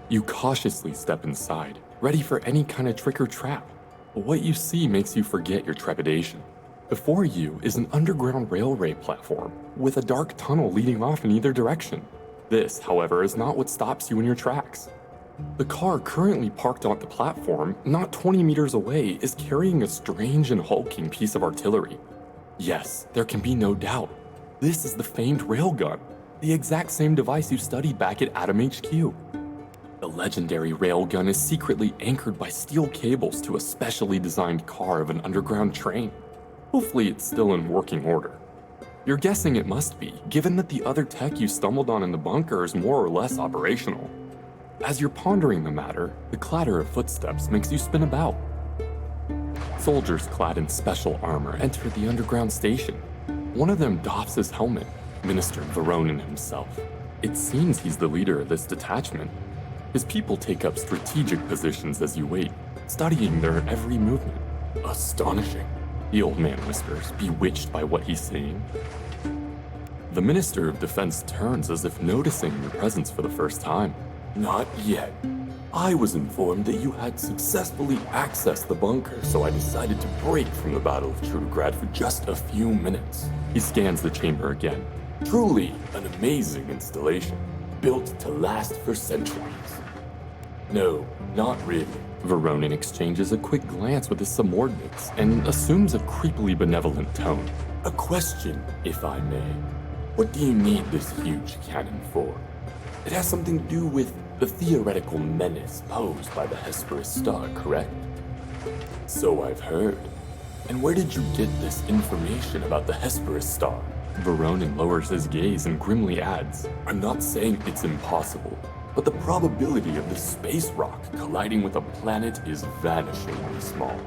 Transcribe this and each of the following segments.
You cautiously step inside, ready for any kind of trick or trap. But what you see makes you forget your trepidation. Before you is an underground railway platform with a dark tunnel leading off in either direction. This, however, is not what stops you in your tracks. The car currently parked on the platform, not 20 meters away, is carrying a strange and hulking piece of artillery. Yes, there can be no doubt. This is the famed railgun, the exact same device you studied back at Atom HQ. The legendary railgun is secretly anchored by steel cables to a specially designed car of an underground train. Hopefully it's still in working order. You're guessing it must be, given that the other tech you stumbled on in the bunker is more or less operational. As you're pondering the matter, the clatter of footsteps makes you spin about. Soldiers clad in special armor enter the underground station. One of them doffs his helmet, Minister Voronin himself. It seems he's the leader of this detachment. His people take up strategic positions as you wait, studying their every movement. Astonishing, the old man whispers, bewitched by what he's seeing. The Minister of Defense turns as if noticing your presence for the first time. Not yet. I was informed that you had successfully accessed the bunker, so I decided to break from the Battle of Trudograd for just a few minutes. He scans the chamber again. Truly an amazing installation, built to last for centuries. No, not really. Voronin exchanges a quick glance with his subordinates and assumes a creepily benevolent tone. A question, if I may. What do you need this huge cannon for? It has something to do with the theoretical menace posed by the Hesperus star, correct? So I've heard. And where did you get this information about the Hesperus star? Voronin lowers his gaze and grimly adds, I'm not saying it's impossible, but the probability of the space rock colliding with a planet is vanishingly small.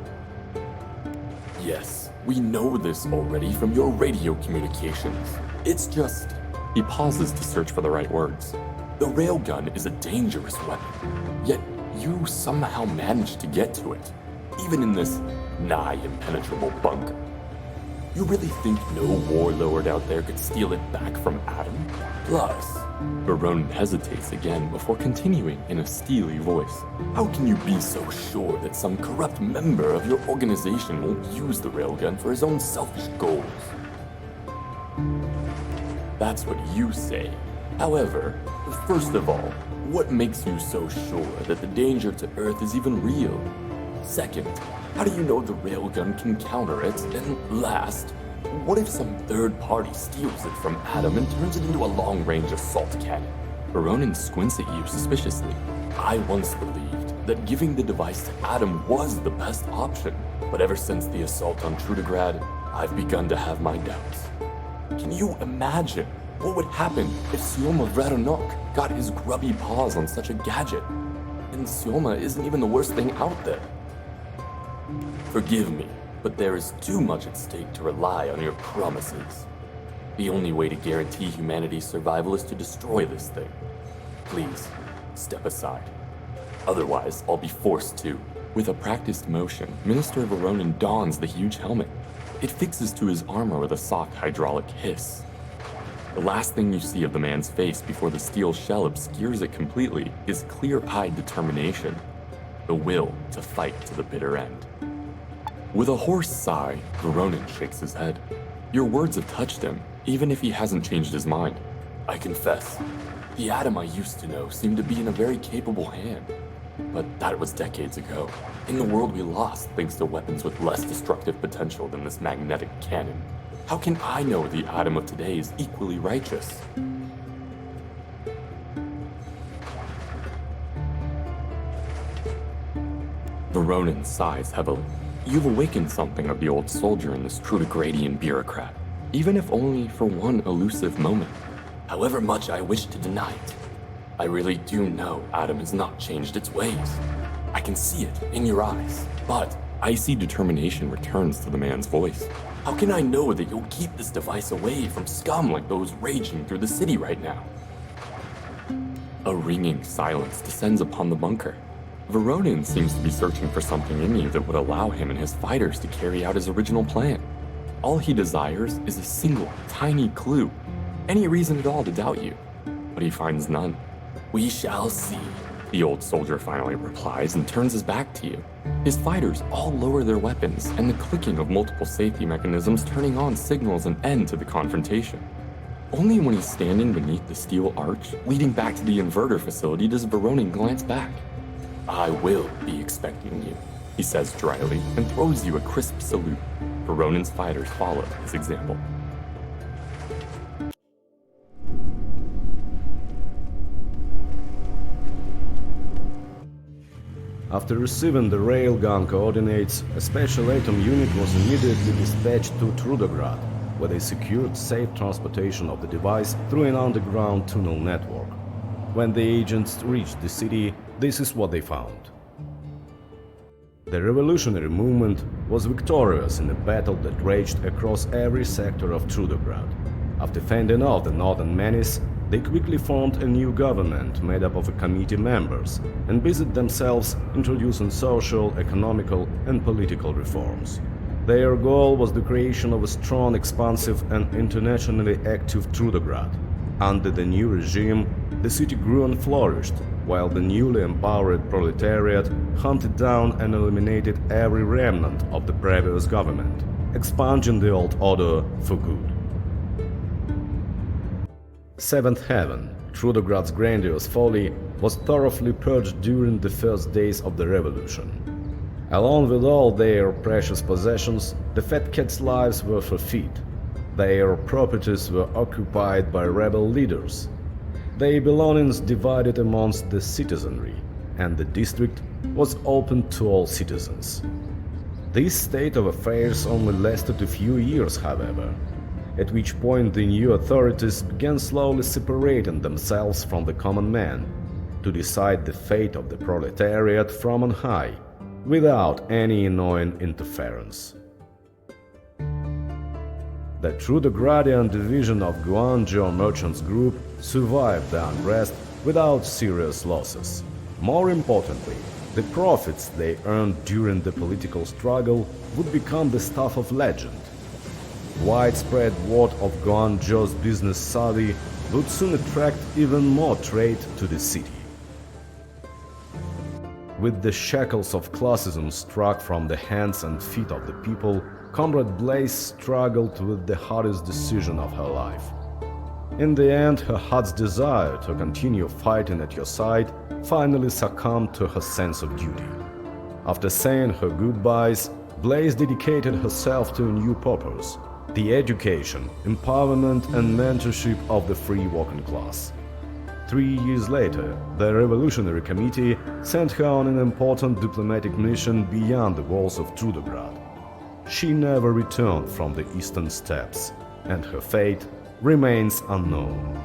Yes, we know this already from your radio communications. It's just... He pauses to search for the right words. The railgun is a dangerous weapon, yet you somehow managed to get to it, even in this nigh impenetrable bunker. You really think no warlord out there could steal it back from Adam? Plus, Voronin hesitates again before continuing in a steely voice. How can you be so sure that some corrupt member of your organization won't use the railgun for his own selfish goals? That's what you say. However, first of all, what makes you so sure that the danger to Earth is even real? Second, how do you know the railgun can counter it? And last, what if some third party steals it from Adam and turns it into a long-range assault cannon? Voronin squints at you suspiciously. I once believed that giving the device to Adam was the best option, but ever since the assault on Trudograd, I've begun to have my doubts. Can you imagine what would happen if Sioma Vradonok got his grubby paws on such a gadget? And Sioma isn't even the worst thing out there. Forgive me, but there is too much at stake to rely on your promises. The only way to guarantee humanity's survival is to destroy this thing. Please, step aside. Otherwise, I'll be forced to. With a practiced motion, Minister Voronin dons the huge helmet. It fixes to his armor with a soft hydraulic hiss. The last thing you see of the man's face before the steel shell obscures it completely is clear-eyed determination, the will to fight to the bitter end. With a hoarse sigh, Voronin shakes his head. Your words have touched him, even if he hasn't changed his mind. I confess, the Adam I used to know seemed to be in a very capable hand. But that was decades ago, in the world we lost thanks to weapons with less destructive potential than this magnetic cannon. How can I know the Adam of today is equally righteous? Voronin sighs heavily. You've awakened something of the old soldier in this Trudogradian bureaucrat, even if only for one elusive moment. However much I wish to deny it, I really do know Adam has not changed its ways. I can see it in your eyes, but icy determination returns to the man's voice. How can I know that you'll keep this device away from scum like those raging through the city right now? A ringing silence descends upon the bunker. Voronin seems to be searching for something in you that would allow him and his fighters to carry out his original plan. All he desires is a single, tiny clue, any reason at all to doubt you, but he finds none. We shall see. The old soldier finally replies and turns his back to you. His fighters all lower their weapons, and the clicking of multiple safety mechanisms turning on signals an end to the confrontation. Only when he's standing beneath the steel arch leading back to the inverter facility does Voronin glance back. "I will be expecting you," he says dryly and throws you a crisp salute. Voronin's fighters follow his example. After receiving the railgun coordinates, a special atom unit was immediately dispatched to Trudograd, where they secured safe transportation of the device through an underground tunnel network. When the agents reached the city, this is what they found. The revolutionary movement was victorious in a battle that raged across every sector of Trudograd. After fending off the northern menace, they quickly formed a new government made up of committee members and busied themselves introducing social, economical and political reforms. Their goal was the creation of a strong, expansive and internationally active Trudograd. Under the new regime, the city grew and flourished, while the newly empowered proletariat hunted down and eliminated every remnant of the previous government, expunging the old order for good. Seventh Heaven, Trudograd's grandiose folly, was thoroughly purged during the first days of the revolution. Along with all their precious possessions, the Fat Cats' lives were forfeit. Their properties were occupied by rebel leaders. Their belongings divided amongst the citizenry, and the district was open to all citizens. This state of affairs only lasted a few years, however, at which point the new authorities began slowly separating themselves from the common man to decide the fate of the proletariat from on high, without any annoying interference. The Trudogradian division of Guangzhou Merchants Group survived the unrest without serious losses. More importantly, the profits they earned during the political struggle would become the stuff of legend. Widespread word of Guangzhou's business savvy would soon attract even more trade to the city. With the shackles of classism struck from the hands and feet of the people, Comrade Blaze struggled with the hardest decision of her life. In the end, her heart's desire to continue fighting at your side finally succumbed to her sense of duty. After saying her goodbyes, Blaze dedicated herself to a new purpose: the education, empowerment and mentorship of the free working class. 3 years later, the Revolutionary Committee sent her on an important diplomatic mission beyond the walls of Trudograd. She never returned from the eastern steppes, and her fate remains unknown.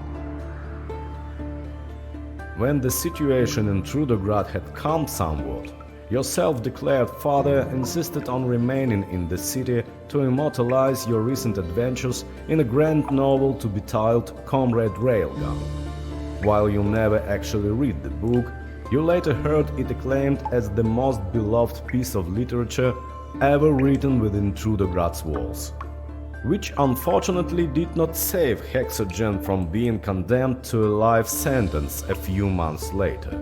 When the situation in Trudograd had calmed somewhat, your self-declared father insisted on remaining in the city to immortalize your recent adventures in a grand novel to be titled Comrade Railgun. While you'll never actually read the book, you later heard it acclaimed as the most beloved piece of literature ever written within Trudograd's walls, which unfortunately did not save Hexogen from being condemned to a life sentence a few months later.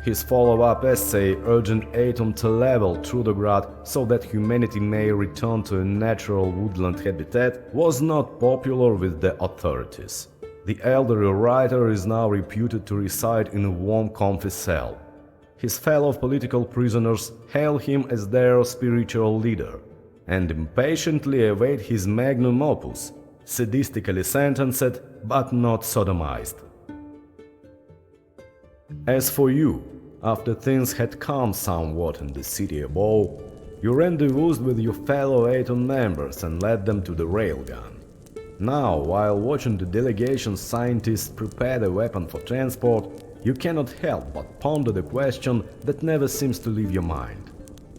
His follow-up essay urging Atom to level Trudograd so that humanity may return to a natural woodland habitat was not popular with the authorities. The elderly writer is now reputed to reside in a warm, comfy cell. His fellow political prisoners hail him as their spiritual leader and impatiently await his magnum opus, sadistically sentenced but not sodomized. As for you, after things had calmed somewhat in the city above, you rendezvoused with your fellow Atom members and led them to the railgun. Now, while watching the delegation's scientists prepare the weapon for transport, you cannot help but ponder the question that never seems to leave your mind.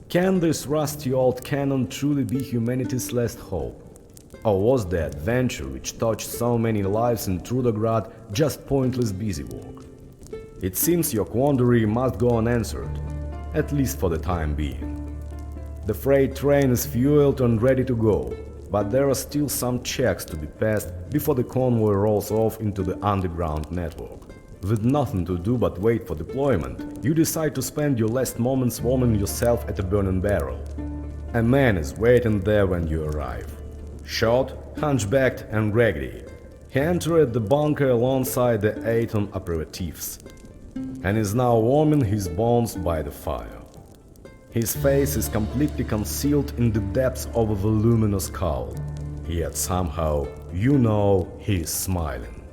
Can this rusty old cannon truly be humanity's last hope? Or was the adventure which touched so many lives in Trudograd just pointless busy work? It seems your quandary must go unanswered, at least for the time being. The freight train is fueled and ready to go, but there are still some checks to be passed before the convoy rolls off into the underground network. With nothing to do but wait for deployment, you decide to spend your last moments warming yourself at a burning barrel. A man is waiting there when you arrive. Short, hunchbacked and raggedy. He entered the bunker alongside the 8 aperitifs and is now warming his bones by the fire. His face is completely concealed in the depths of a voluminous cowl, yet somehow you know he is smiling.